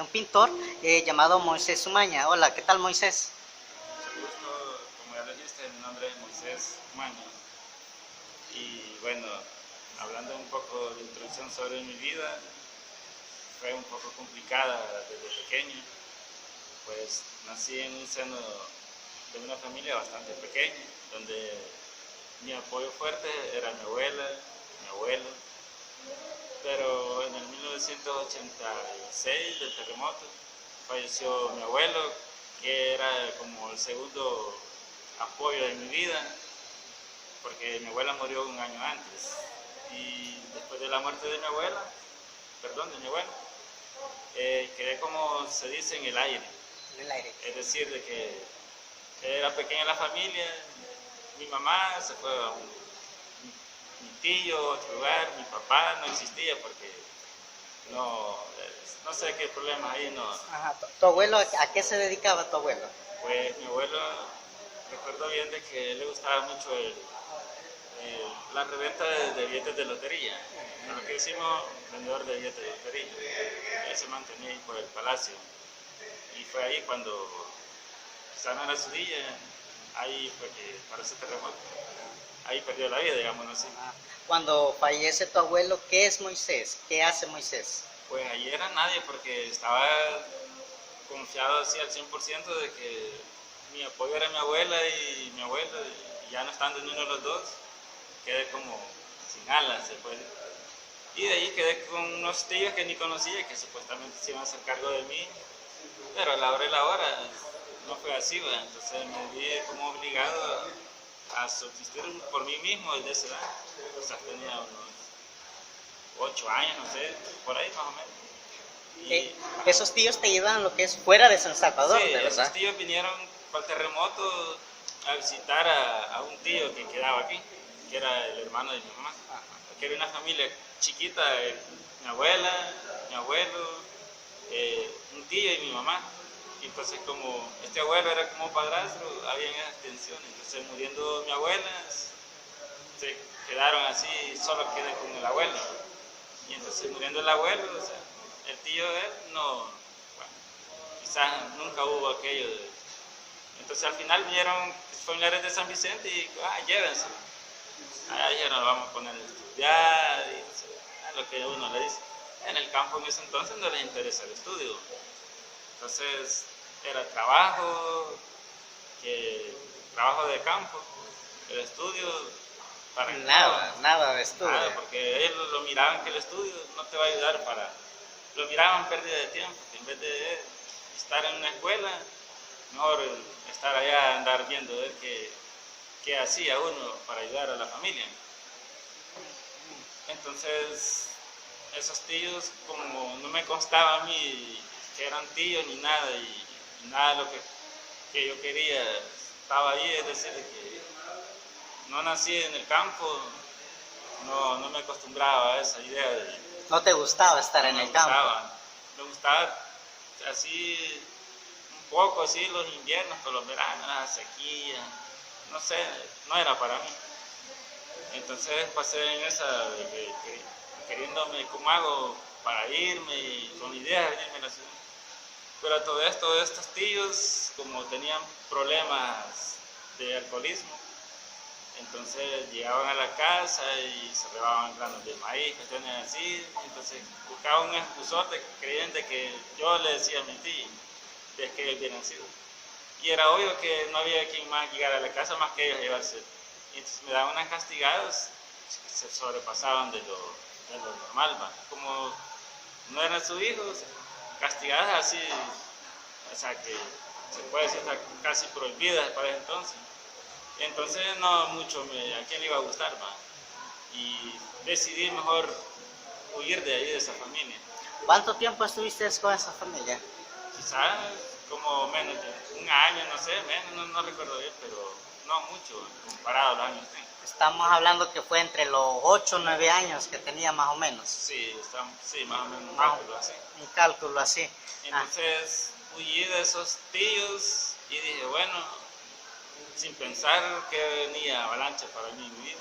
pintor llamado Moisés Umaña. Hola, ¿qué tal, Moisés? Mucho gusto, como ya lo dijiste, mi nombre es Moisés Umaña. Y bueno, hablando un poco de introducción sobre mi vida, fue un poco complicada desde pequeño, pues nací en un seno de una familia bastante pequeña, donde mi apoyo fuerte era mi abuela, mi abuelo, pero en el 1986 del terremoto falleció mi abuelo, que era como el segundo apoyo de mi vida, porque mi abuela murió un año antes. Y después de la muerte de mi abuela, perdón, de mi abuelo, quedé, como se dice, en el aire. En el aire. Es decir, de que era pequeña la familia, mi mamá se fue a mi tío a otro lugar, mi papá no existía porque no sé qué problemas ahí no. Ajá. ¿Tu abuelo, a qué se dedicaba tu abuelo? Pues mi abuelo, recuerdo bien de que le gustaba mucho la reventa de billetes de lotería. Lo que hicimos, vendedor de billetes de lotería. Él se mantenía ahí por el palacio. Y fue ahí cuando quizá no era su día, ahí fue que para ese terremoto, ahí perdió la vida, digámoslo así. Cuando fallece tu abuelo, ¿qué es Moisés? ¿Qué hace Moisés? Pues ahí era nadie porque estaba confiado así al 100% de que mi apoyo era mi abuela y mi abuelo, y ya no estando ni uno de los dos, quedé como sin alas, se puede decir. Y de ahí quedé con unos tíos que ni conocía, que supuestamente se iban a hacer cargo de mí, pero a la hora y la hora no fue así, ¿verdad? Entonces me vi como obligado a subsistir por mí mismo desde esa edad. O sea, tenía unos 8 años, no sé, por ahí más o menos. Y, Esos tíos te llevan lo que es fuera de San Salvador, sí, ¿de verdad? esos tíos vinieron para el terremoto a visitar a un tío que quedaba aquí, que era el hermano de mi mamá, que era una familia chiquita, mi abuela, mi abuelo, un tío y mi mamá. Y entonces, como este abuelo era como padrastro, había esas tensiones. Entonces, muriendo mi abuela, se quedaron así, solo quedé con el abuelo. Y entonces, muriendo el abuelo, o sea, el tío de él no, bueno, quizás nunca hubo aquello de... Entonces, al final vinieron familiares de San Vicente y, llévense. Ya nos vamos a poner a estudiar, y lo que uno le dice. En el campo en ese entonces no les interesa el estudio. Entonces era trabajo de campo, el estudio para Nada de estudio. nada, porque ellos lo miraban que el estudio no te va a ayudar lo miraban pérdida de tiempo, que en vez de estar en una escuela, mejor estar allá, andar viendo ver qué hacía uno para ayudar a la familia. Entonces esos tíos, como no me constaba a mí que eran tíos ni nada, y nada de lo que yo quería estaba ahí, es decir, que no nací en el campo, no me acostumbraba a esa idea de... ¿No te gustaba estar en el campo? Me gustaba así, un poco así los inviernos, pero los veranos, la sequía, no sé, no era para mí. Entonces pasé en esa de que queriéndome cómo hago para irme y con ideas de venirme a la ciudad. Pero a todo esto, estos tíos, como tenían problemas de alcoholismo, entonces llegaban a la casa y se robaban granos de maíz, cuestiones así. Entonces buscaban un excusote creyente que yo le decía a mi tío de que ellos hubieran sido. Y era obvio que no había quien más llegara a la casa más que ellos llevarse. Y entonces me daban unas castigadas que se sobrepasaban de lo normal, ¿va? Como no eran sus hijos, castigadas así, o sea que se puede decir casi prohibidas para ese entonces. Entonces no mucho a quién le iba a gustar, ¿va? Y decidí mejor huir de ahí, de esa familia. ¿Cuánto tiempo estuviste con esa familia? Quizás como menos de un año, no sé, menos, no recuerdo bien, pero no mucho comparado a los años que tengo. Estamos hablando que fue entre los 8 o 9 años que tenía más o menos. Sí, más o menos un cálculo así. Un cálculo así. Entonces huí de esos tíos y dije, bueno, sin pensar que venía avalancha para mí en mi vida.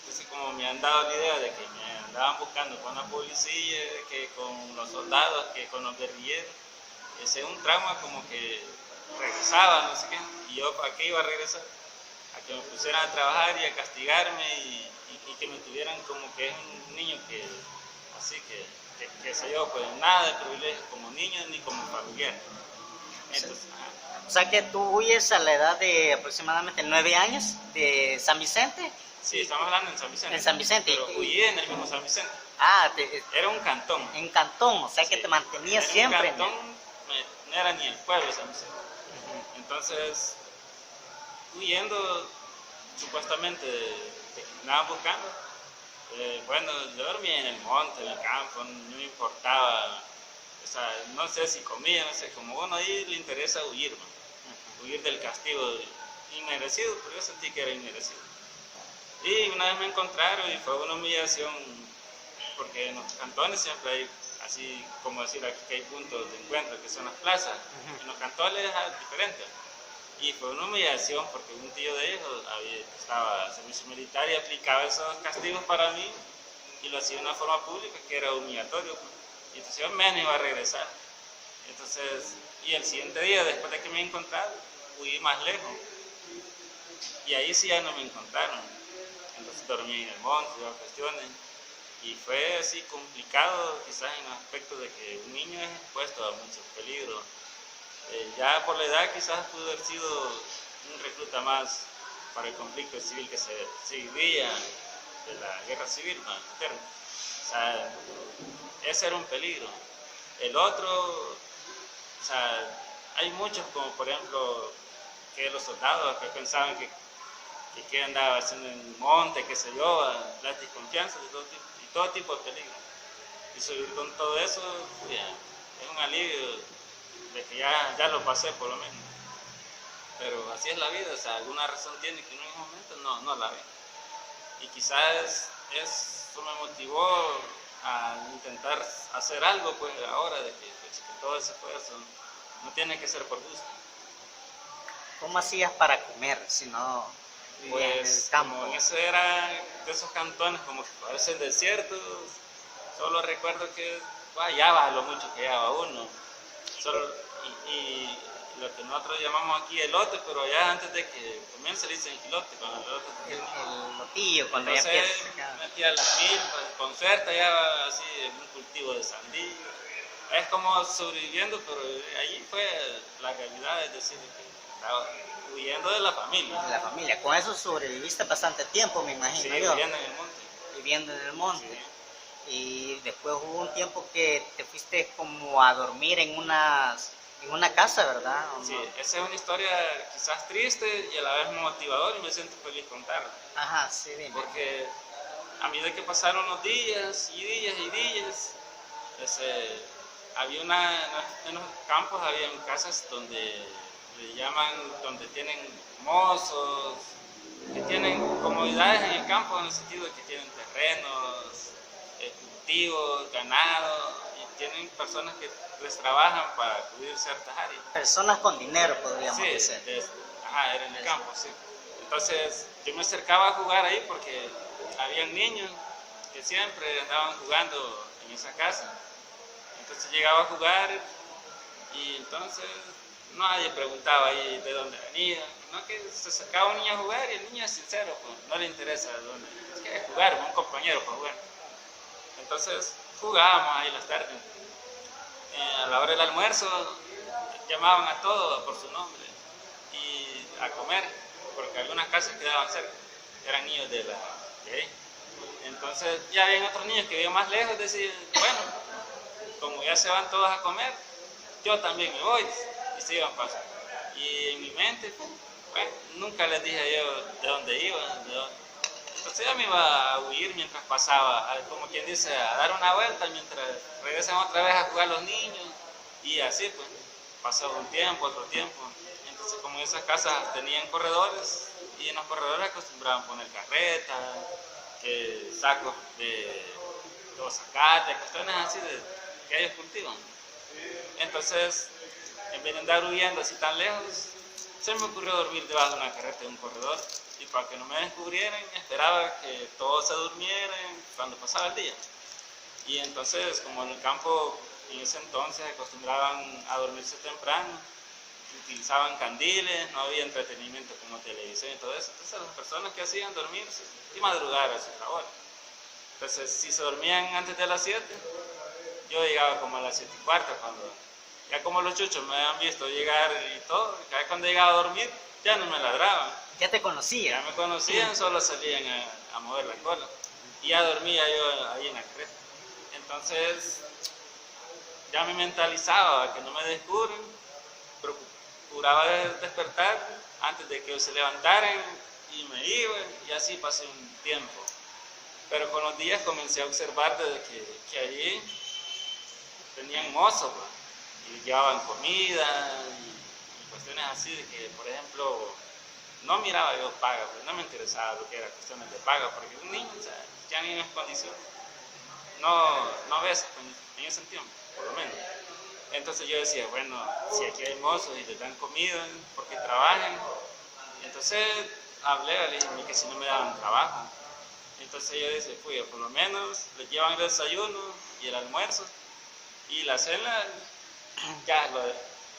Entonces, como me han dado la idea de que me andaban buscando con la policía, que con los soldados, que con los guerrilleros, ese un trauma como que regresaba, no sé qué, y yo ¿a qué iba a regresar? A que me pusieran a trabajar y a castigarme y que me tuvieran como que es un niño que, así que sé yo, pues nada de privilegios como niño ni como familiar. Entonces, O sea que tú huyes a la edad de aproximadamente 9 años de San Vicente. sí, estamos hablando en San Vicente. En San Vicente. Pero huí en el mismo San Vicente. Era un cantón. En Cantón, o sea que Sí, te mantenías en siempre. un cantón no era ni el pueblo de San Vicente. Entonces, huyendo supuestamente de que me andaban buscando, bueno, yo dormía en el monte, en el campo, no me importaba, o sea, no sé si comía, no sé, como uno ahí le interesa huir, ¿no? Huir del castigo inmerecido, pero yo sentí que era inmerecido. Y una vez me encontraron y fue una humillación, porque en los cantones siempre hay, así como decir aquí que hay puntos de encuentro, que son las plazas, en los cantones es diferente. Y fue una humillación porque un tío de ellos estaba en servicio militar y aplicaba esos castigos para mí y lo hacía de una forma pública que era humillatorio. Pues. Y entonces yo menos iba a regresar. Entonces, y el siguiente día, después de que me encontraron, huí más lejos. Y ahí sí ya no me encontraron. Entonces dormí en el monte, iba cuestiones. Y fue así complicado, quizás en aspectos de que un niño es expuesto a muchos peligros. Ya por la edad quizás pudo haber sido un recluta más para el conflicto civil que se vivía de la guerra civil, ¿no? O sea, ese era un peligro. El otro, o sea, hay muchos como por ejemplo que los soldados que pensaban que andaba haciendo en el monte, qué sé yo, las desconfianzas de todo tipo de peligro. Y subir con todo eso, es un alivio de que ya lo pasé por lo menos. Pero así es la vida, o sea, alguna razón tiene que en un momento no la ve. Y quizás eso me motivó a intentar hacer algo pues ahora, de que todo ese esfuerzo no tiene que ser por gusto. ¿Cómo hacías para comer si no vivías en el campo? Como ese era de esos cantones como que parecen desiertos, solo recuerdo que ya lo mucho que llevaba uno. Y lo que nosotros llamamos aquí elote, pero ya antes de que comience le dicen elote, cuando el elote el lotillo, cuando entonces, ya empieza. metía las milpas, con suerte ya así un cultivo de sandía. Es como sobreviviendo, pero allí fue la realidad, es decir, que estaba huyendo de la familia. De la familia. Con eso sobreviviste bastante tiempo, me imagino Sí, yo. viviendo en el monte. Viviendo en el monte. Sí. Y después hubo un tiempo que te fuiste como a dormir en una casa, ¿verdad? Sí, esa es una historia quizás triste y a la vez motivadora y me siento feliz contarla. Ajá, sí, dime. Porque a medida que pasaron los días y días y días, había en los campos había casas donde le llaman, donde tienen mozos, que tienen comodidades en el campo en el sentido de que tienen terrenos, cultivos, ganado, y tienen personas que les trabajan para cubrir ciertas áreas. Personas con dinero, podríamos decir. Era en el campo, sí. Entonces yo me acercaba a jugar ahí porque habían niños que siempre andaban jugando en esa casa. Entonces llegaba a jugar y entonces nadie preguntaba ahí de dónde venía, no, que se acercaba un niño a jugar y el niño es sincero, pues, no le interesa de dónde, quiere jugar, un compañero para jugar. Entonces jugábamos ahí las tardes. A la hora del almuerzo llamaban a todos por su nombre y a comer, porque algunas casas quedaban cerca, eran niños de ahí. Entonces ya habían otros niños que vivían más lejos, decían, bueno, como ya se van todos a comer, yo también me voy, y se iban pasando. Y en mi mente, bueno, nunca les dije yo de dónde iban, entonces ya me iba a huir mientras pasaba, como quien dice, a dar una vuelta mientras regresan otra vez a jugar los niños, y así pues, pasó un tiempo, otro tiempo. Entonces como esas casas tenían corredores, y en los corredores acostumbraban poner carretas, sacos de zacate, cuestiones así que ellos cultivan. Entonces, en vez de andar huyendo así tan lejos, se me ocurrió dormir debajo de una carreta de un corredor. Y para que no me descubrieran, esperaba que todos se durmieran cuando pasaba el día. Y entonces, como en el campo en ese entonces acostumbraban a dormirse temprano, utilizaban candiles, no había entretenimiento como televisión y todo eso. Entonces las personas que hacían dormirse y madrugar a su favor. Entonces si se dormían antes de las 7, yo llegaba como a las 7:15, cuando ya como los chuchos me habían visto llegar y todo, cada vez cuando llegaba a dormir ya no me ladraban. Ya te conocía. Ya me conocían, solo salían a mover la cola. Y ya dormía yo ahí en la creta. Entonces ya me mentalizaba a que no me descubren, procuraba despertar antes de que se levantaran y me iba, y así pasé un tiempo. Pero con los días comencé a observar desde que allí tenían mozos, y llevaban comida y cuestiones así, de que, por ejemplo, no miraba yo paga, pues no me interesaba lo que era cuestiones de paga, porque un niño, o sea, ya en esas condiciones no ves en ese tiempo, por lo menos. Entonces yo decía, bueno, si aquí hay mozos y les dan comida porque trabajan, entonces hablé, le dije que si no me daban trabajo. Entonces yo decía, pues por lo menos les llevan el desayuno y el almuerzo, y la cena ya es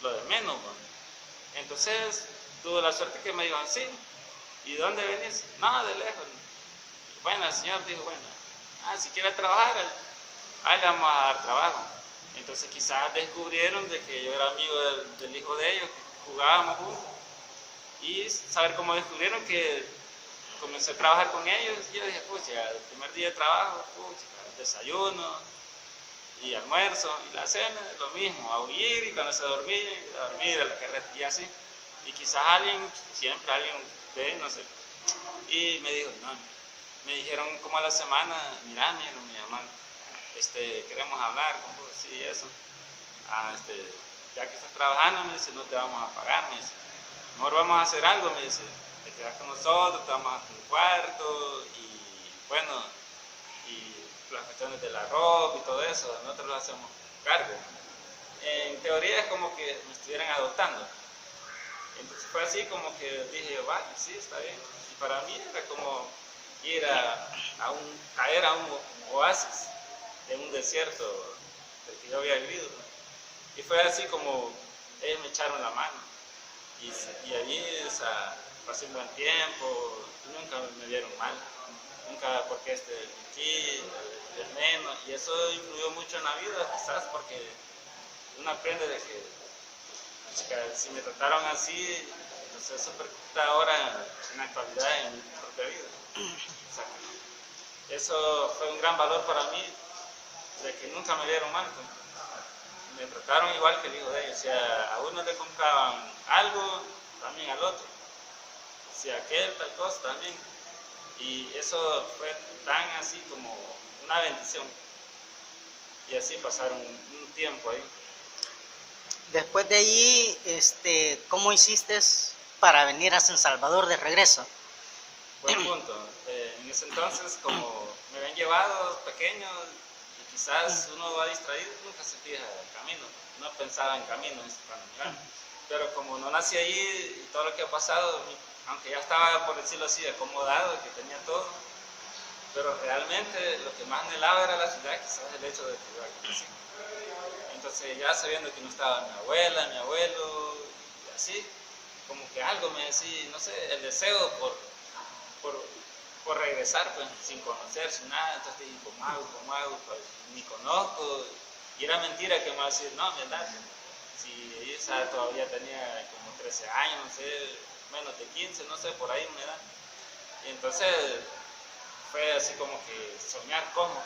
lo de menos, ¿no? Entonces tuve la suerte que me dijeron, sí, ¿y dónde venís? No, de lejos. Bueno, el señor dijo, bueno, si quiere trabajar, ahí le vamos a dar trabajo. Entonces quizás descubrieron de que yo era amigo del hijo de ellos, que jugábamos juntos, y saber cómo descubrieron que comencé a trabajar con ellos, y yo dije, pucha, el primer día de trabajo, pucha, desayuno y almuerzo, y la cena, lo mismo, a huir, y cuando se dormía, a dormir a la carreta, y así. Y quizás siempre alguien ve, no sé, y me dijo, no, me dijeron como a la semana, mira, me llaman, queremos hablar con vos, sí, eso. Ya que estás trabajando, me dice, no te vamos a pagar, me dice, mejor vamos a hacer algo, me dice, te quedas con nosotros, te vamos a un cuarto, y bueno, y las cuestiones del arroz y todo eso, nosotros lo hacemos cargo. En teoría es como que me estuvieran adoptando. Entonces fue así como que dije, vale, sí, está bien. Y para mí era como ir caer a un oasis en un desierto del que yo había vivido, ¿no? Y fue así como ellos me echaron la mano. Y allí pasé un buen tiempo, y nunca me dieron mal. Nunca porque mentí, de menos. Y eso influyó mucho en la vida, quizás porque uno aprende de que si me trataron así, entonces eso percuta ahora en la actualidad en mi propia vida. O sea, eso fue un gran valor para mí, de que nunca me dieron mal. Me trataron igual que el hijo de ellos. Si a uno le compraban algo, también al otro. Si aquel tal cosa, también. Y eso fue tan así como una bendición. Y así pasaron un tiempo ahí. Después de allí, ¿cómo hiciste para venir a San Salvador de regreso? Buen punto. En ese entonces, como me habían llevado pequeño, y quizás uno va distraído, nunca se fija el camino. No pensaba en caminos cuando miraba. Pero como no nací allí y todo lo que ha pasado, aunque ya estaba, por decirlo así, acomodado, que tenía todo, pero realmente lo que más anhelaba era la ciudad, quizás el hecho de que iba a crecer. Entonces ya sabiendo que no estaba mi abuela, mi abuelo, y así, como que algo me decía, no sé, el deseo por regresar, pues, sin conocer, sin nada. Entonces dije, ¿cómo hago? Pues, ni conozco. Y era mentira que me iba a decir, no, mi edad, si esa todavía tenía como 13 años, no sé, menos de 15, no sé, por ahí una edad. Y entonces fue así como que soñar cómo,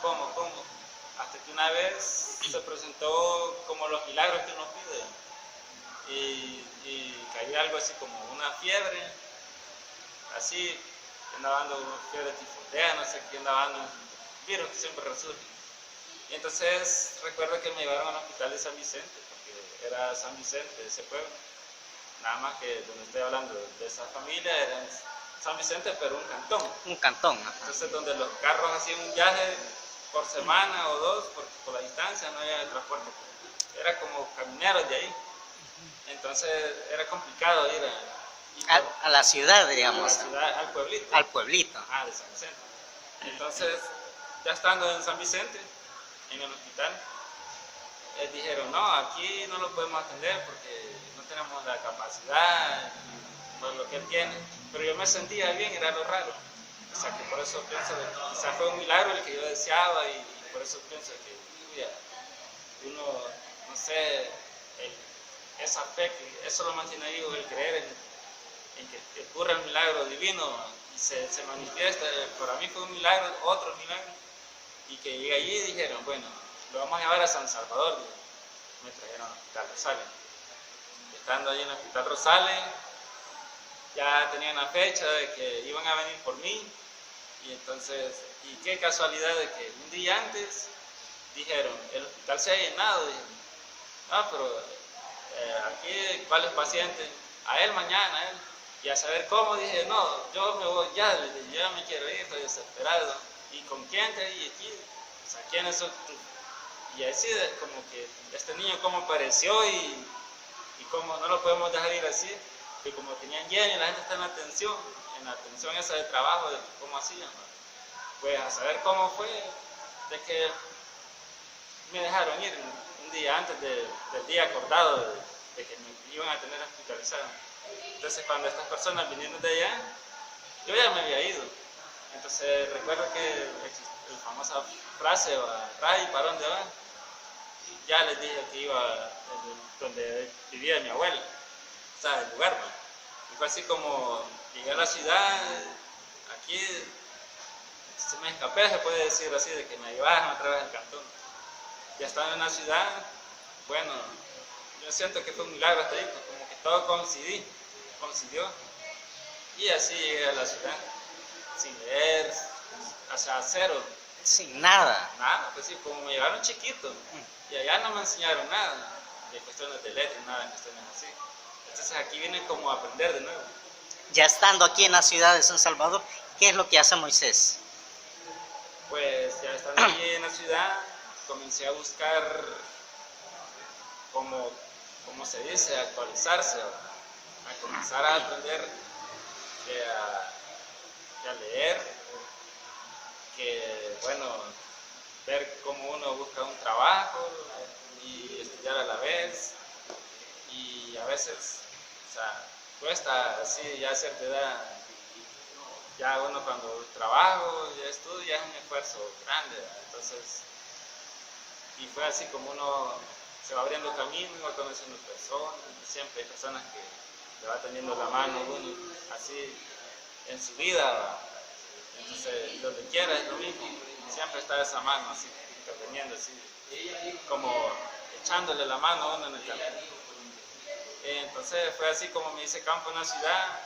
hasta que una vez se presentó como los milagros que uno pide, y caí algo así como una fiebre, así, andaba dando fiebre tifoidea, no sé qué andaba dando, virus que siempre resurge. Y entonces recuerdo que me llevaron al hospital de San Vicente, porque era San Vicente, ese pueblo, nada más que donde estoy hablando de esa familia, era San Vicente, pero un cantón. Un cantón. Ajá. Entonces donde los carros hacían un viaje por semana o dos, porque por la distancia no había transporte. Era como camineros de ahí. Entonces era complicado ir a la ciudad, digamos. A la ciudad, al pueblito. Al pueblito. De San Vicente. Entonces, ya estando en San Vicente, en el hospital, dijeron, no, aquí no lo podemos atender porque no tenemos la capacidad, por lo que él tiene. Pero yo me sentía bien, era lo raro. O sea, que por eso pienso que quizás fue un milagro el que yo deseaba y por eso pienso que uno, no sé, esa fe, que eso lo mantiene vivo, el creer en que ocurra el milagro divino y se manifiesta. Para mí fue un milagro, otro milagro, y que llegué allí y dijeron, bueno, lo vamos a llevar a San Salvador. Me trajeron al Hospital Rosales. Estando allí en el Hospital Rosales, ya tenían la fecha de que iban a venir por mí, y entonces, y qué casualidad de que un día antes dijeron, el hospital se ha llenado, dijeron, no, pero aquí varios pacientes, a él mañana, a él, y a saber cómo, dije, no, yo me voy ya, ya me quiero ir, estoy desesperado, y con quién te y aquí, o sea, quiénes son tú, y así como que este niño cómo apareció y cómo no lo podemos dejar ir así, que como tenían lleno y la gente está en la atención esa de trabajo, de cómo hacían, ¿no? Pues a saber cómo fue, de que me dejaron ir un día antes del día acordado de que me iban a tener hospitalizado. Entonces cuando estas personas vinieron de allá, yo ya me había ido. Entonces recuerdo que la famosa frase, Ray, ¿para dónde va? Ya les dije que iba donde vivía mi abuela, o sea, el lugar, ¿no? Y fue así como llegué a la ciudad, aquí se me escapé, se puede decir así, de que me llevaban otra vez al cantón. Ya estaba en la ciudad, bueno, yo siento que fue un milagro hasta ahí, como que todo coincidió, y así llegué a la ciudad, sin leer, o sea, cero. Sin nada. Nada, pues sí, como me llevaron chiquito, y allá no me enseñaron nada, de cuestiones de letras, nada de cuestiones así. Entonces aquí viene como a aprender de nuevo. Ya estando aquí en la ciudad de San Salvador, ¿qué es lo que hace Moisés? Pues ya estando aquí en la ciudad, comencé a buscar, como se dice, actualizarse, a comenzar a aprender a leer, que bueno, ver cómo uno busca un trabajo y estudiar a la vez, y a veces, o sea, cuesta así ya a cierta edad, ya uno cuando trabajo, ya estudia, es un esfuerzo grande, entonces, y fue así como uno se va abriendo camino, va conociendo personas, siempre hay personas que le va teniendo la mano uno, así en su vida, entonces donde quiera es lo mismo, siempre está esa mano así, interviniendo así, como echándole la mano a uno en el camino. Entonces fue así como me hice campo en la ciudad,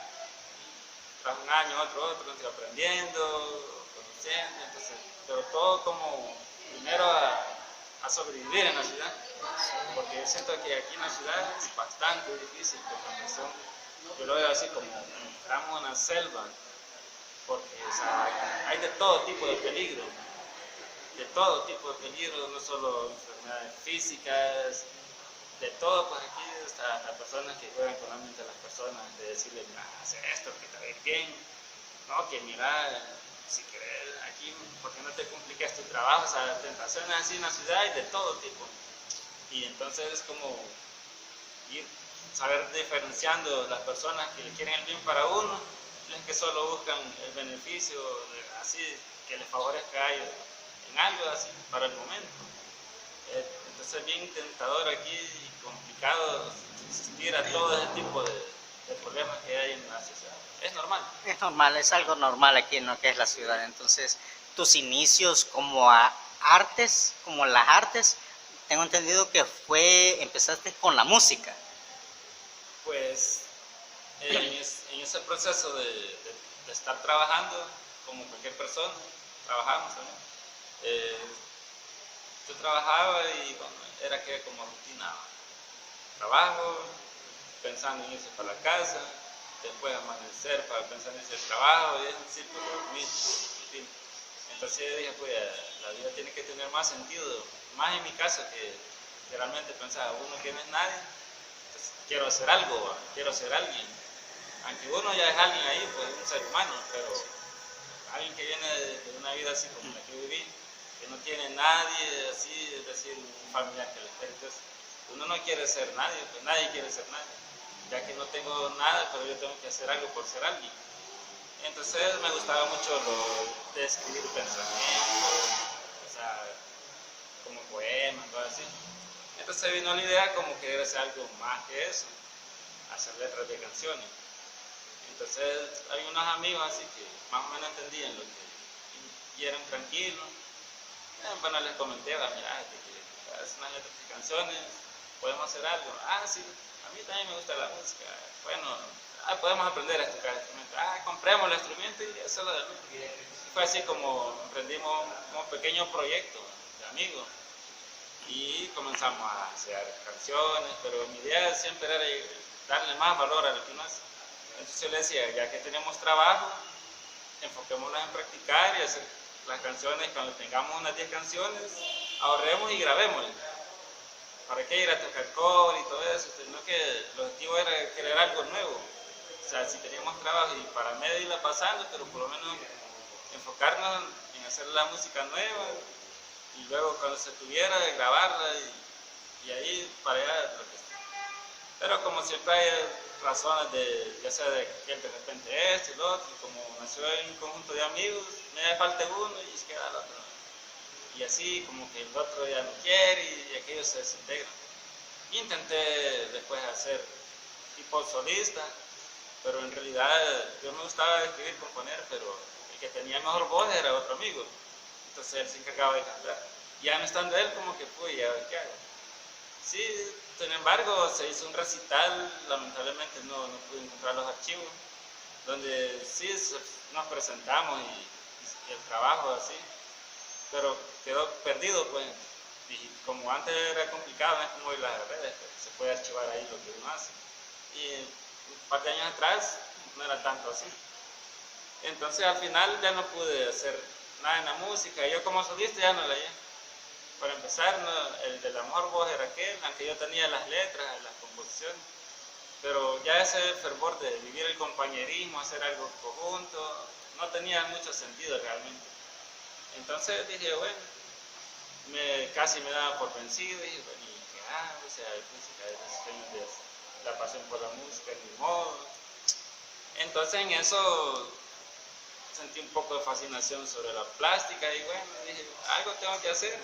tras un año, otro, estoy aprendiendo, conociendo, entonces, pero todo como primero a sobrevivir en la ciudad, porque yo siento que aquí en la ciudad es bastante difícil, porque yo lo veo así como estamos en una selva, porque o sea, hay de todo tipo de peligro, no solo enfermedades físicas, de todo, pues aquí está las personas que juegan con la mente de las personas, de decirle, mira, haz esto, que te va a ir bien, no, que mira, si querés, aquí, ¿por qué no te complicas tu trabajo? O sea, tentaciones así en la ciudad y de todo tipo. Y entonces es como ir, saber diferenciando las personas que quieren el bien para uno, y las que solo buscan el beneficio, así, que les favorezca a ellos en algo así, para el momento. Entonces es bien tentador aquí y complicado asistir a todo ese tipo de problemas que hay en la sociedad. Es normal. Es normal, es algo normal aquí en lo que es la ciudad. Entonces, tus inicios como a artes, como las artes, tengo entendido que empezaste con la música. Pues en ese proceso de estar trabajando, como cualquier persona, trabajamos también. Yo trabajaba y bueno, era que como rutina, trabajo, pensando en irse para la casa, después amanecer para pensar en ese trabajo, y es un círculo dormir. Entonces yo dije, pues la vida tiene que tener más sentido, más en mi caso que realmente pensaba, uno que no es nadie, entonces quiero hacer algo, quiero ser alguien. Aunque uno ya es alguien ahí, pues un ser humano, pero alguien que viene de una vida así como la que viví, que no tiene nadie, así, es decir, un familiar que le espere. Entonces, uno no quiere ser nadie, pues nadie quiere ser nadie, ya que no tengo nada, pero yo tengo que hacer algo por ser alguien. Entonces me gustaba mucho lo de escribir pensamientos, o sea, como poemas, cosas así. Entonces vino la idea como que era hacer algo más que eso, hacer letras de canciones. Entonces hay unos amigos así que más o menos entendían lo que y eran tranquilos. Bueno, les comenté, mira, que hacer unas letras de canciones, podemos hacer algo. Ah, sí, a mí también me gusta la música. Bueno, podemos aprender a tocar instrumentos. Compremos el instrumento y eso lo de fue así como emprendimos un pequeño proyecto de amigos y comenzamos a hacer canciones, pero mi idea siempre era darle más valor a lo que uno hace. Entonces yo le decía, ya que tenemos trabajo, enfoquémonos en practicar y hacer las canciones. Cuando tengamos unas 10 canciones, ahorremos y grabémoslas. ¿Para qué ir a tocar cover y todo eso? Sino que el objetivo era crear algo nuevo. O sea, si teníamos trabajo y para medio irla pasando, pero por lo menos enfocarnos en hacer la música nueva y luego cuando se tuviera grabarla y ahí para allá lo que sea. Pero como siempre hay razones de, ya sea de que de repente esto y lo otro, y como nació en un conjunto de amigos, me hace falta uno y se queda el otro. Y así como que el otro ya no quiere y aquellos se desintegran. Intenté después hacer tipo solista, pero en realidad yo me gustaba escribir, componer, pero el que tenía mejor voz era otro amigo. Entonces él se encargaba de cantar. Ya no estando él, como que fui, ya ver qué hago. Sí, sin embargo, se hizo un recital, lamentablemente no pude encontrar los archivos, donde sí nos presentamos y el trabajo así, pero quedó perdido, pues. Y como antes era complicado, no es como hoy las redes, pues, se puede archivar ahí lo que uno hace. Y un par de años atrás no era tanto así. Entonces al final ya no pude hacer nada en la música, yo como solista ya no la llevé. Para empezar, no, el del amor vos era aquel, aunque yo tenía las letras, las composiciones, pero ya ese fervor de vivir el compañerismo, hacer algo conjunto, no tenía mucho sentido realmente. Entonces dije, bueno, casi me daba por vencido y dije, bueno, ¿y qué hago? O sea, hay música de la pasión por la música, ni modo. Entonces en eso sentí un poco de fascinación sobre la plástica y bueno, dije, algo tengo que hacer.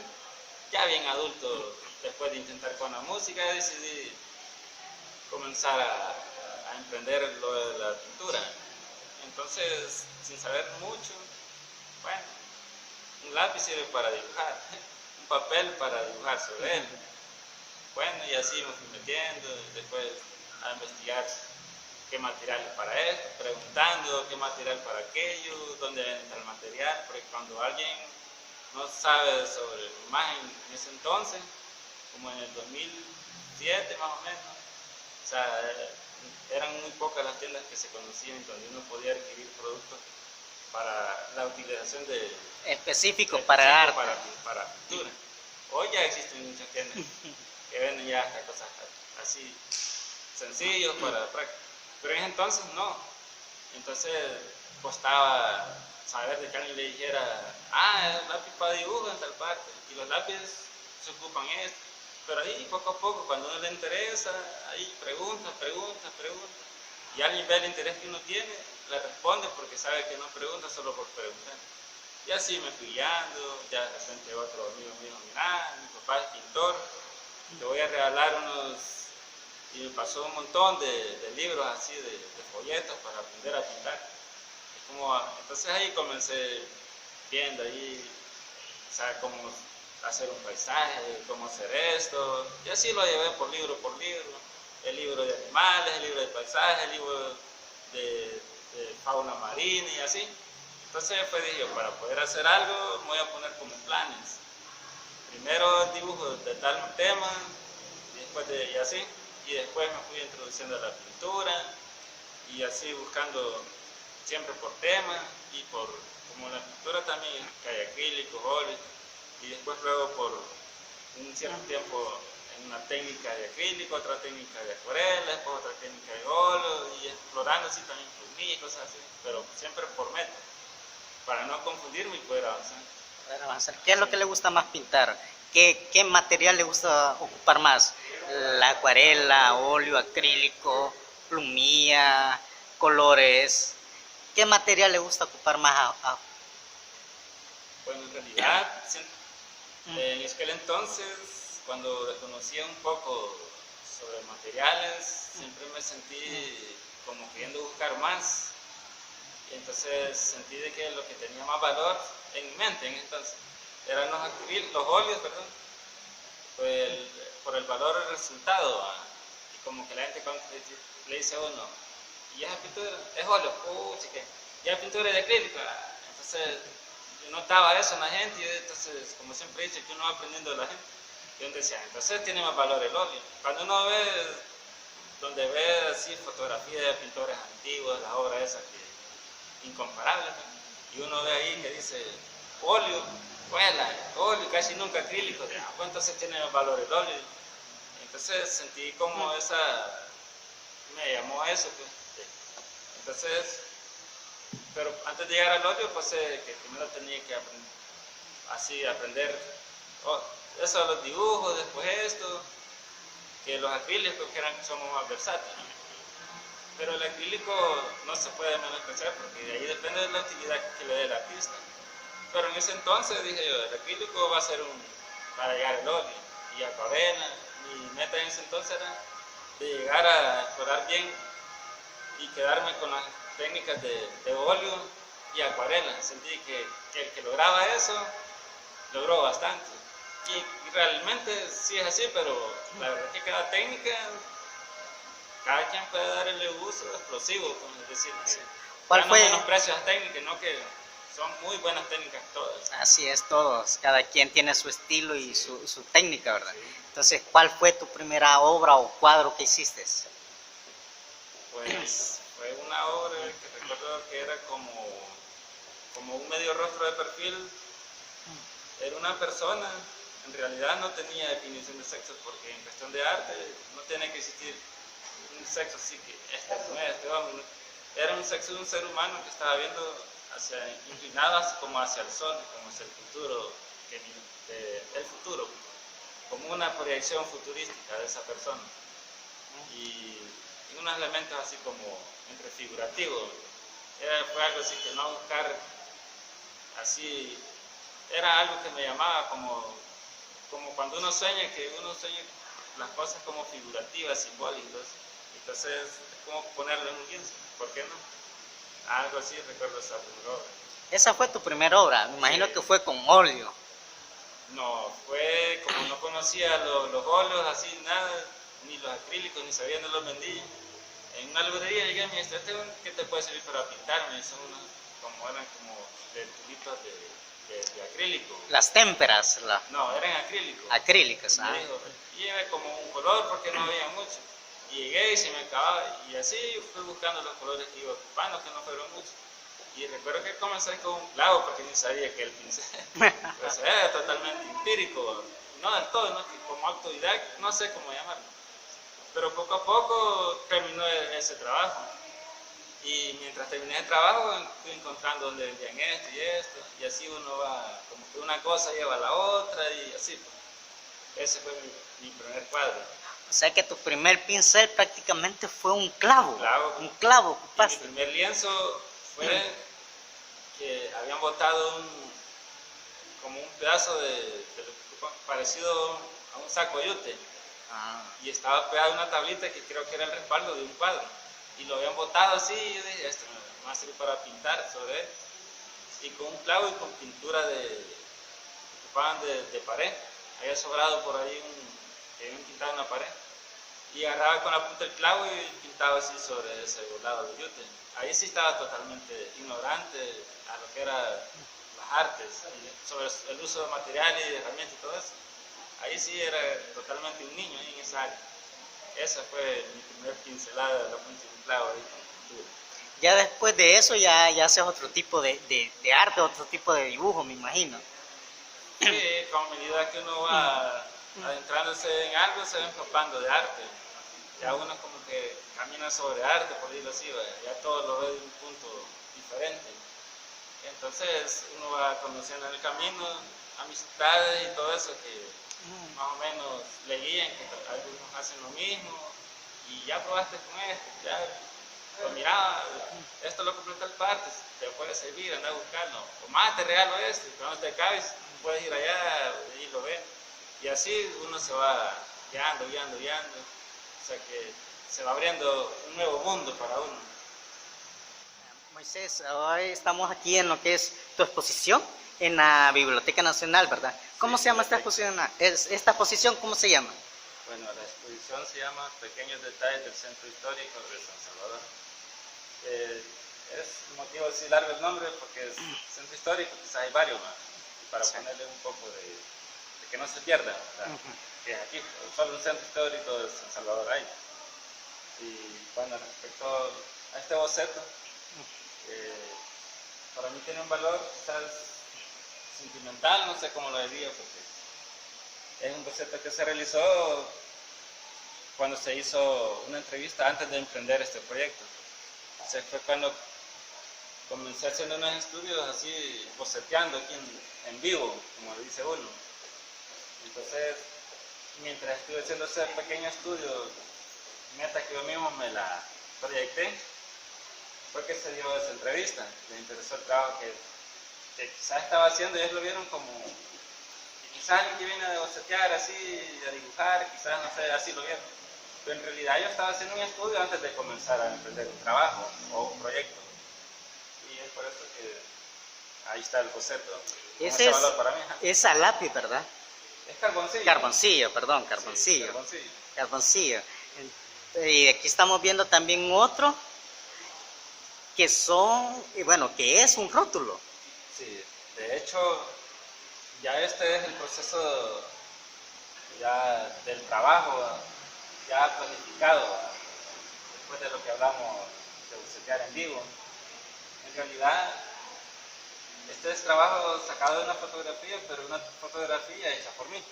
Ya bien adulto, después de intentar con la música, decidí comenzar a emprender lo de la pintura. Entonces, sin saber mucho, bueno, un lápiz sirve para dibujar, un papel para dibujar sobre él. Bueno, y así me fui metiendo, después a investigar qué material para esto, preguntando qué material para aquello, dónde entra el material, porque cuando alguien no sabe sobre imagen en ese entonces, como en el 2007 más o menos, o sea, eran muy pocas las tiendas que se conocían donde uno podía adquirir productos para la utilización de específico para arte. Para pintura. Hoy ya existen muchas tiendas que venden ya hasta cosas así sencillos para práctica, pero en ese entonces no. Entonces costaba saber de que alguien le dijera, el lápiz para dibujo en tal parte, y los lápices se ocupan esto, pero ahí poco a poco, cuando a uno le interesa, ahí pregunta, y alguien ve el interés que uno tiene, le responde porque sabe que no pregunta solo por preguntar. Y así me fui guiando, ya de repente otro amigo me dijo, mira, mi papá es pintor, te voy a regalar unos, y me pasó un montón de libros así, de folletos para aprender a pintar. Entonces ahí comencé viendo ahí, o sea, cómo hacer un paisaje, cómo hacer esto, y así lo llevé por libro, el libro de animales, el libro de paisajes, el libro de fauna marina y así. Entonces después dije, para poder hacer algo me voy a poner como planes. Primero el dibujo de tal tema, y así, y después me fui introduciendo a la pintura, y así buscando siempre por tema y como la pintura también hay acrílicos, óleos, y después luego por un cierto tiempo en una técnica de acrílico, otra técnica de acuarela, después otra técnica de óleo, y explorando así también plumillas y cosas así, pero siempre por método, para no confundirme y poder avanzar. ver, avanzar. ¿Qué es lo que le gusta más pintar? ¿Qué material le gusta ocupar más? La acuarela, óleo, acrílico, plumilla, colores. ¿Qué material le gusta ocupar más? Bueno, en realidad, en aquel entonces, cuando desconocía un poco sobre materiales, siempre me sentí como queriendo buscar más. Y entonces sentí de que lo que tenía más valor en mi mente en entonces eran los óleos, perdón, por el valor del resultado. Y como que la gente cuando le dice a uno, y esa pintura es óleo, chique, y esa pintura es de acrílico. Entonces yo notaba eso en la gente, y entonces, como siempre he dicho, que uno va aprendiendo de la gente. Y uno decía, entonces tiene más valor el óleo. Cuando uno donde ve así fotografías de pintores antiguos, las obras esas que incomparables, y uno ve ahí que dice óleo, óleo, casi nunca acrílico, pues entonces tiene más valor el óleo. Entonces sentí como me llamó eso, pues. Entonces, pero antes de llegar al óleo, pues que primero tenía que aprender eso de los dibujos, después esto, que los acrílicos somos más versátiles. Pero el acrílico no se puede menospreciar porque de ahí depende de la utilidad que le dé el artista. Pero en ese entonces dije yo, el acrílico va a ser para llegar al óleo. Y acuarela, mi meta en ese entonces era de llegar a explorar bien y quedarme con las técnicas de óleo y acuarela. Sentí que el que lograba eso, logró bastante. Y realmente sí es así, pero la verdad es que cada técnica, cada quien puede darle uso explosivo, como es decir, ¿Cuál fue? No menosprecio las técnicas, no que son muy buenas técnicas todas. Así es, todos. Cada quien tiene su estilo y su técnica, ¿verdad? Sí. Entonces, ¿cuál fue tu primera obra o cuadro que hiciste? Pues fue una obra que recuerdo que era como un medio rostro de perfil. Era una persona, en realidad no tenía definición de sexo, porque en cuestión de arte no tiene que existir un sexo así que este hombre. Era un sexo de un ser humano que estaba viendo inclinado como hacia el sol, como hacia el futuro, el futuro, como una proyección futurística de esa persona. Y unos elementos así como entre figurativos. Fue algo así que no buscar así, era algo que me llamaba como cuando uno sueña, que uno sueña las cosas como figurativas, simbólicas. Entonces es como ponerlo en un lienzo, ¿por qué no? Algo así, recuerdo esa primera obra. ¿Esa fue tu primera obra? Me imagino que fue con óleo. No, fue como no conocía los óleos, así nada, ni los acrílicos, ni sabía dónde los vendía. En una librería llegué y me dice, ¿qué te puede servir para pintar? Me dicen eran como de tubitos de acrílico. Las témperas. No, eran acrílicos. Acrílicos, y era como un color porque no había mucho. Y llegué y se me acababa, y así fui buscando los colores que iba ocupando, que no fueron muchos. Y recuerdo que comencé con un clavo porque ni sabía que el pincel pues era totalmente empírico, no del todo, ¿no? Como autodidacta, no sé cómo llamarlo. Pero poco a poco terminó ese trabajo. Y mientras terminé el trabajo fui encontrando donde vendían esto, y así uno va, como que una cosa lleva a la otra, y así. Ese fue mi primer cuadro. O sea que tu primer pincel prácticamente fue un clavo. Un clavo. Mi primer lienzo fue que habían botado como un pedazo parecido a un saco de yute. Y estaba pegada una tablita que creo que era el respaldo de un cuadro. Y lo habían botado así, y yo dije, esto me va a servir para pintar sobre él. Y con un clavo y con pintura ocupaban de pared. Había sobrado por ahí que habían pintado una pared. Y agarraba con la punta del clavo y pintaba así sobre ese lado de yute. Ahí sí estaba totalmente ignorante a lo que eran las artes, sobre el uso de materiales y de herramientas y todo eso. Ahí sí era totalmente un niño en esa área. Esa fue mi primer pincelada de la punta de un clavo ahí con pintura. Ya después de eso ya haces otro tipo de arte, otro tipo de dibujo, me imagino. Sí, con medida que uno va adentrándose en algo, se va empapando de arte. Ya uno como que camina sobre arte, por decirlo así, ya todo lo ve de un punto diferente. Entonces uno va conociendo en el camino amistades y todo eso que más o menos le guían, que algunos hacen lo mismo y ya probaste con esto, ya pues mira, esto lo compré en tal parte, te puede servir, anda a buscarlo, o más te regalo esto, y cuando te acabes puedes ir allá y lo ven, y así uno se va guiando, o sea que se va abriendo un nuevo mundo para uno. Moisés, hoy estamos aquí en lo que es tu exposición en la Biblioteca Nacional, ¿verdad? ¿Cómo se llama esta exposición? ¿Esta exposición cómo se llama? Bueno, la exposición se llama Pequeños Detalles del Centro Histórico de San Salvador. Es motivo así largo el nombre porque es centro histórico, quizás hay varios más, para ponerle un poco de que no se pierda, que aquí solo un centro histórico de San Salvador hay. Y bueno, respecto a este boceto, para mí tiene un valor quizás sentimental, no sé cómo lo diría, porque es un boceto que se realizó cuando se hizo una entrevista antes de emprender este proyecto. O sea, fue cuando comencé haciendo unos estudios así, boceteando aquí en vivo, como dice uno. Entonces, mientras estuve haciendo ese pequeño estudio, meta que yo mismo me la proyecté, fue que se dio esa entrevista. Les interesó el trabajo que quizás estaba haciendo y ellos lo vieron como, quizás alguien que viene a bocetear así, a dibujar, quizás no sé, así lo vieron. Pero en realidad yo estaba haciendo un estudio antes de comenzar a emprender un trabajo o un proyecto. Y es por eso que ahí está el boceto. Ese valor para mí. Es a lápiz, ¿verdad? Es carboncillo. Carboncillo, perdón, carboncillo. Sí, carboncillo. Carboncillo. Y aquí estamos viendo también otro que son, bueno, que es un rótulo. Sí, de hecho, ya este es el proceso ya del trabajo, ya planificado, después de lo que hablamos de bocetear en vivo. En realidad, este es trabajo sacado de una fotografía, pero una fotografía hecha por mí.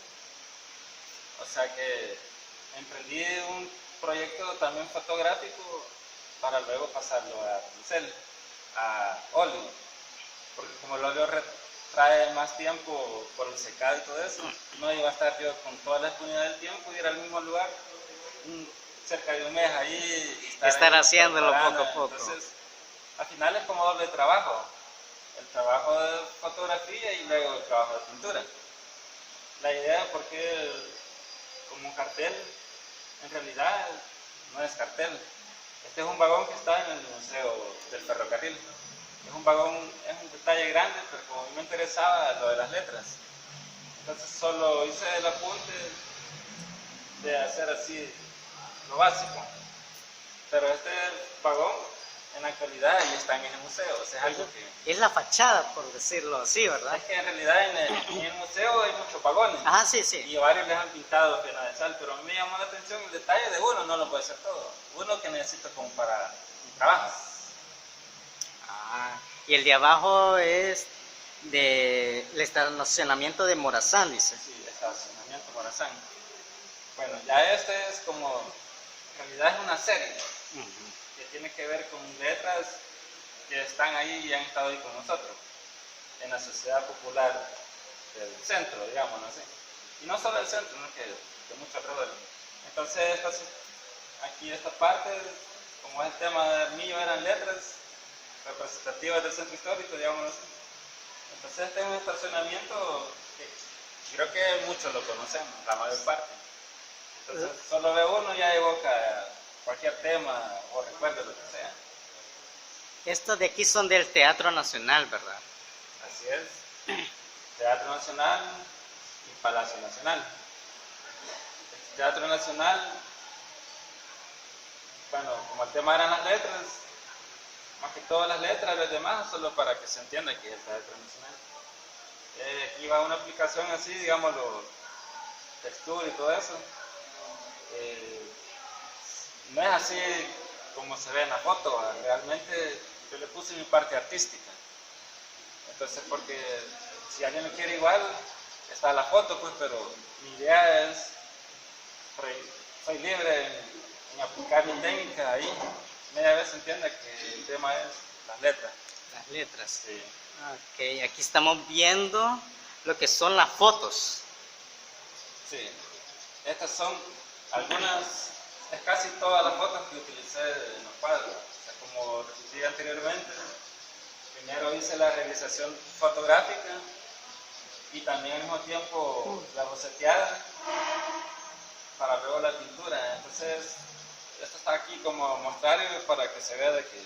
O sea que emprendí un proyecto también fotográfico para luego pasarlo a pincel, a óleo, porque como el óleo trae más tiempo por el secado y todo eso, no iba a estar yo con toda la disponibilidad del tiempo y ir al mismo lugar cerca de un mes ahí y estar haciéndolo poco a poco. Entonces, al final es como doble trabajo, el trabajo de fotografía y luego el trabajo de pintura. La idea, porque como cartel, en realidad no es cartel. Este es un vagón que está en el Museo del Ferrocarril. Es un vagón, es un detalle grande, pero como a mí me interesaba lo de las letras, entonces solo hice el apunte de hacer así lo básico. Pero este vagón, en la actualidad, ya está en el museo. O sea, es algo que... Es la fachada, por decirlo así, ¿verdad? Es que en realidad en el museo hay muchos vagones. Ajá, sí, sí. Y varios les han pintado pena de sal, pero a mí me llamó la atención el detalle de uno, no lo puede hacer todo. Uno que necesito como para mi trabajo. Ah, y el de abajo es del estacionamiento de Morazán, dice. Sí, el estacionamiento Morazán. Bueno, ya este es como, en realidad es una serie que tiene que ver con letras que están ahí y han estado ahí con nosotros, en la sociedad popular del centro, digamos así. Y no solo del centro, sino que de muchos alrededor. Entonces, aquí esta parte, como es el tema mío, eran letras representativas del centro histórico, digamos así. Entonces este es un estacionamiento que creo que muchos lo conocemos, la mayor parte. Entonces solo ve uno y ya evoca cualquier tema o recuerdo, lo que sea. Estos de aquí son del Teatro Nacional, ¿verdad? Así es. Teatro Nacional y Palacio Nacional. El Teatro Nacional, bueno, como el tema eran las letras, más que todas las letras, los demás, solo para que se entienda que es el Teatro Nacional. Aquí va una aplicación así, digámoslo, textura y todo eso. No es así como se ve en la foto, realmente yo le puse mi parte artística. Entonces, porque si alguien lo quiere igual, está la foto, pues, pero mi idea es, soy libre en aplicar mi técnica ahí. Media vez se entiende que el tema es las letras. Las letras. Sí. Ok, aquí estamos viendo lo que son las fotos. Sí, estas son algunas, es casi todas las fotos que utilicé en los cuadros. O sea, como repetí anteriormente, primero hice la realización fotográfica y también al mismo tiempo la boceteada para luego la pintura. Entonces, esto está aquí como mostrario para que se vea de que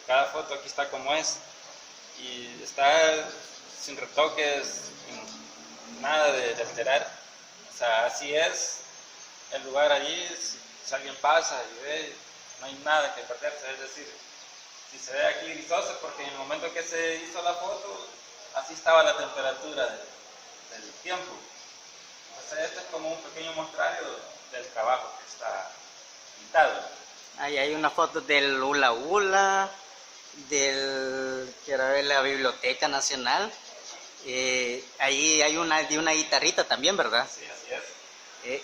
cada foto aquí está como es y está sin retoques, sin nada de alterar. O sea, así es el lugar allí. Si alguien pasa y ve, no hay nada que perderse. Es decir, si se ve aquí grisoso, porque en el momento que se hizo la foto, así estaba la temperatura del tiempo. Entonces, este es como un pequeño mostrario del trabajo que está pintado. Ahí hay una foto del Hula Hula, quiero ver, la Biblioteca Nacional. Ahí hay una de una guitarrita también, ¿verdad? Sí, así es.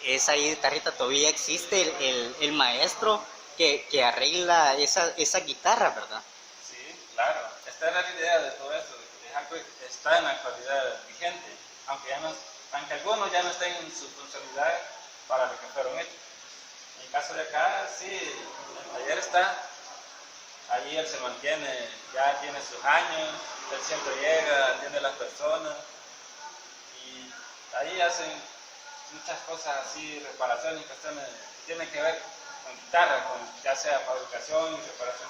Esa guitarrita todavía existe, el maestro que arregla esa guitarra, ¿verdad? Sí, claro. Esta era la idea de todo eso, de que algo que está en la actualidad vigente, aunque algunos ya no estén en su funcionalidad para lo que fueron hechos. En el caso de acá, sí, el taller está, allí él se mantiene, ya tiene sus años, él siempre llega, atiende a las personas y ahí hacen muchas cosas así, reparaciones, cuestiones que tienen que ver con guitarra, con ya sea fabricación y reparación.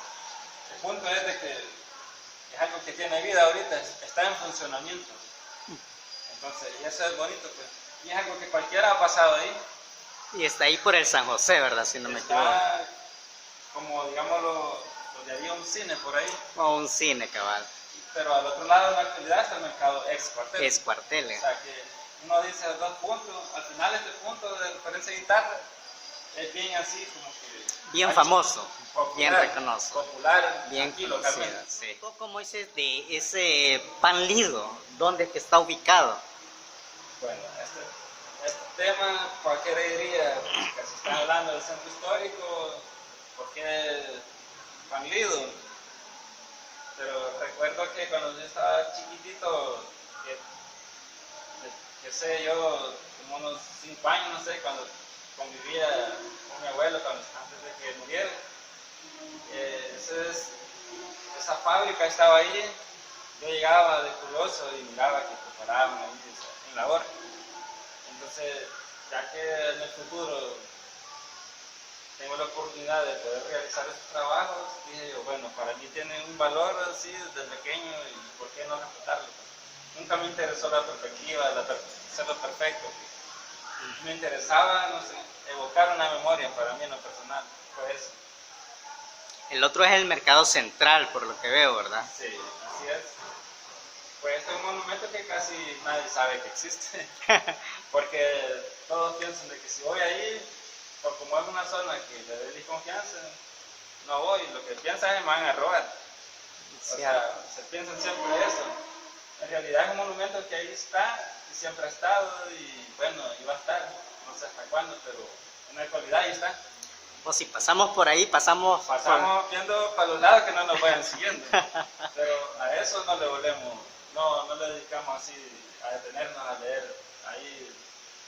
El punto es de que es algo que tiene vida ahorita, está en funcionamiento. Entonces, y eso es bonito, pues. Y es algo que cualquiera ha pasado ahí. Y está ahí por el San José, ¿verdad? Si no me equivoco. Está como, digámoslo, donde había un cine por ahí. O un cine, cabal. Pero al otro lado, en la actualidad, está el mercado ex cuartel. Es cuartel. O sea que uno dice dos puntos, al final este punto de referencia de guitarra es bien así como que... Bien famoso, popular, bien reconocido. Popular, Bien aquí conocido, localmente. sí. ¿Cómo dices de ese pan lido? ¿Dónde es que está ubicado? Bueno, este tema, cualquiera diría que se está hablando del centro histórico, ¿por qué Pan Lido? Pero recuerdo que cuando yo estaba chiquitito, que sé yo, como unos 5 años, no sé, cuando convivía con mi abuelo antes de que muriera, esa fábrica estaba ahí, yo llegaba de curioso y miraba que preparaban ahí en la hora. Entonces, ya que en el futuro tengo la oportunidad de poder realizar esos trabajos, dije yo, bueno, para mí tiene un valor así desde pequeño y ¿por qué no respetarlo? Nunca me interesó la perspectiva, ser lo perfecto. Me interesaba, no sé, evocar una memoria para mí en lo personal, fue eso. El otro es el mercado central, por lo que veo, ¿verdad? Sí, así es. Pues este es un monumento que casi nadie sabe que existe, porque todos piensan de que si voy ahí, o como es una zona que le doy desconfianza, no voy, lo que piensan es que me van a robar. O sea, se piensan siempre eso. En realidad es un monumento que ahí está, y siempre ha estado, y bueno, y va a estar, no sé hasta cuándo, pero en la actualidad ahí está. O si pasamos por ahí, pasamos Viendo para los lados que no nos vayan siguiendo, pero a eso no le volvemos, no le dedicamos así a detenernos a leer ahí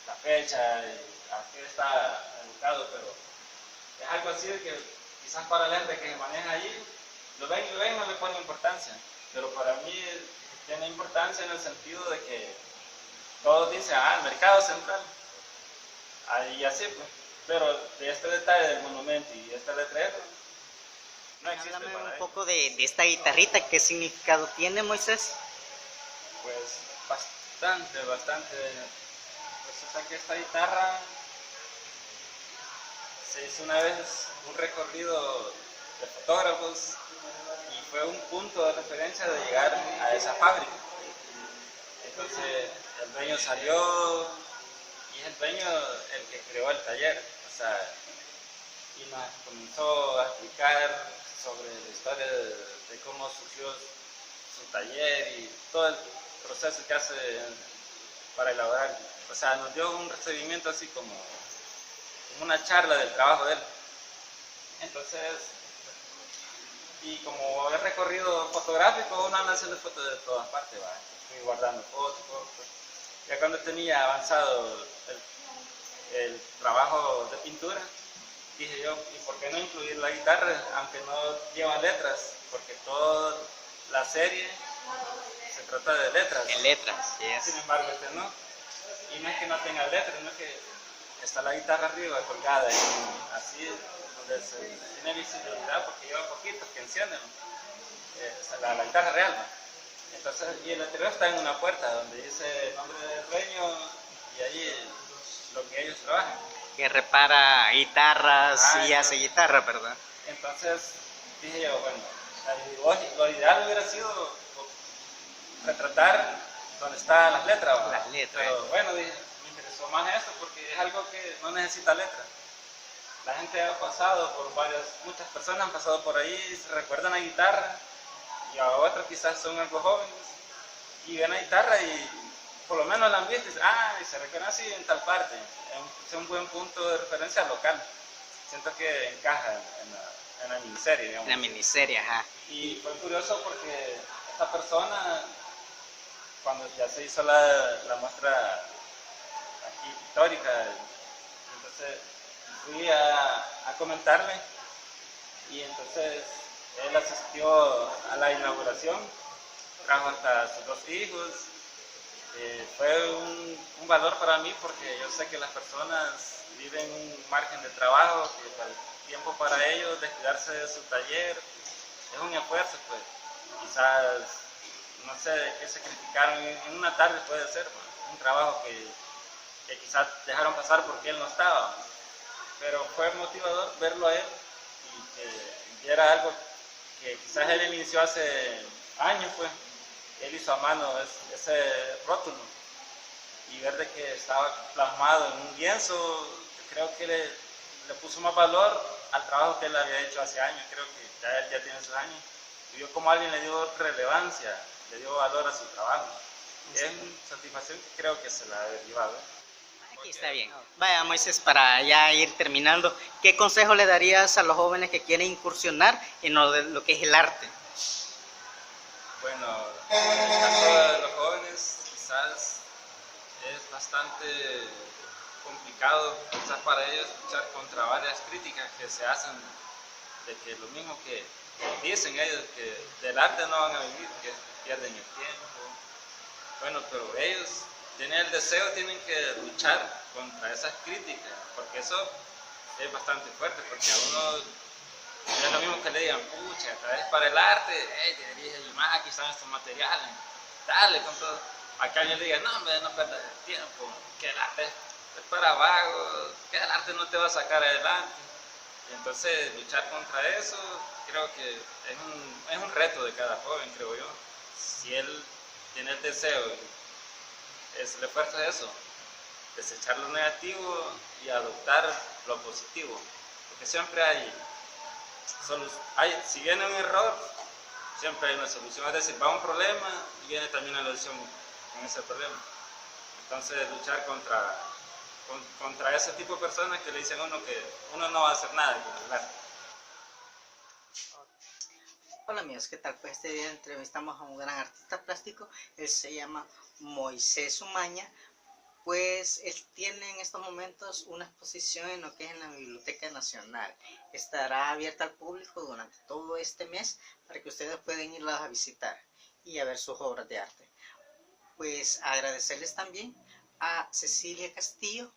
la fecha y a qué está educado, pero es algo así de que quizás para la gente que se maneja allí, lo ven, no le ponen importancia, pero para mí tiene importancia en el sentido de que todos dicen, el mercado central, y así pues. Pero de este detalle del monumento y este letrero, no existe. Háblame un poco de esta guitarrita, ¿qué significado tiene, Moisés? Pues bastante. Resulta que esta guitarra se hizo una vez un recorrido de fotógrafos y fue un punto de referencia de llegar a esa fábrica. Entonces el dueño salió y es el dueño el que creó el taller. O sea, y nos comenzó a explicar sobre la historia de cómo surgió su taller y todo el proceso que hace para elaborar. O sea, nos dio un recibimiento así como una charla del trabajo de él. Entonces, Y como he recorrido fotográfico, uno anda haciendo fotos de todas partes, ¿va? Fui guardando fotos. Ya cuando tenía avanzado el trabajo de pintura, dije yo, ¿y por qué no incluir la guitarra, aunque no lleva letras? Porque toda la serie se trata de letras. En letras, yes. Sin embargo, este no. Y no es que no tenga letras, no es que está la guitarra arriba colgada, así donde se tiene visibilidad, porque lleva poquitos que encienden la guitarra real, ¿no? Entonces, y el interior está en una puerta donde dice el nombre del dueño y ahí lo que ellos trabajan. Que repara guitarras y hace entonces, guitarra, ¿verdad? Entonces dije yo, bueno, lo ideal hubiera sido retratar donde están las letras, ¿verdad? Las letras. Pero bueno, dije, me interesó más esto porque es algo que no necesita letra. La gente ha pasado por muchas personas han pasado por ahí, se recuerdan la guitarra, y a otros quizás son algo jóvenes, y ven la guitarra y por lo menos la han visto y dicen, y se recuerdan así en tal parte. Es un buen punto de referencia local. Siento que encaja en la miniserie, digamos. En la miniserie, ajá. Y fue curioso porque esta persona, cuando ya se hizo la muestra aquí pictórica, entonces fui a comentarle, y entonces él asistió a la inauguración, trajo hasta sus 2 hijos. Fue un valor para mí porque yo sé que las personas viven un margen de trabajo, que el tiempo para ellos descuidarse de su taller es un esfuerzo, pues quizás, no sé, que sacrificaron en una tarde puede ser, pues, un trabajo que quizás dejaron pasar porque él no estaba, pero fue motivador verlo a él y que era algo que quizás él inició hace años, pues él hizo a mano ese rótulo, y ver de que estaba plasmado en un lienzo, creo que le puso más valor al trabajo que él había hecho hace años. Creo que ya él ya tiene sus años, y vio como alguien le dio relevancia, le dio valor a su trabajo. Es una satisfacción que creo que se la ha llevado. Aquí está bien. Vaya, Moisés, para ya ir terminando, ¿qué consejo le darías a los jóvenes que quieren incursionar en lo que es el arte? Bueno, en el caso de los jóvenes, quizás es bastante complicado, quizás para ellos, luchar contra varias críticas que se hacen de que lo mismo que dicen ellos, que del arte no van a vivir, que pierden el tiempo. Bueno, pero ellos tienen el deseo, tienen que luchar contra esas críticas, porque eso es bastante fuerte, porque a uno es lo mismo que le digan, pucha, tal vez para el arte, deberías ayudar, aquí están estos materiales, dale con todo. Acá yo le diga, no, hombre, no pierdas el tiempo, que el arte es para vagos, que el arte no te va a sacar adelante. Y entonces luchar contra eso creo que es un reto de cada joven, creo yo. Si él tiene el deseo, el esfuerzo es eso, desechar lo negativo y adoptar lo positivo, porque siempre si viene un error, siempre hay una solución, es decir, va un problema y viene también una solución con ese problema. Entonces luchar contra ese tipo de personas que le dicen a uno que uno no va a hacer nada con el arte. Hola amigos, ¿qué tal? Pues este día entrevistamos a un gran artista plástico, él se llama Moisés Umaña. Pues él tiene en estos momentos una exposición en lo que es en la Biblioteca Nacional. Estará abierta al público durante todo este mes para que ustedes puedan irla a visitar y a ver sus obras de arte. Pues agradecerles también a Cecilia Castillo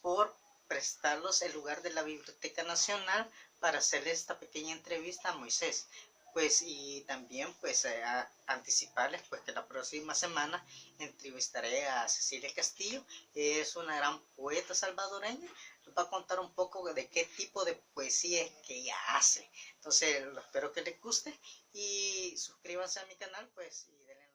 por prestarlos el lugar de la Biblioteca Nacional para hacerle esta pequeña entrevista a Moisés. Pues y también pues a anticiparles pues que la próxima semana entrevistaré a Cecilia Castillo. Es una gran poeta salvadoreña, nos va a contar un poco de qué tipo de poesía es que ella hace. Entonces espero que les guste y suscríbanse a mi canal pues y denle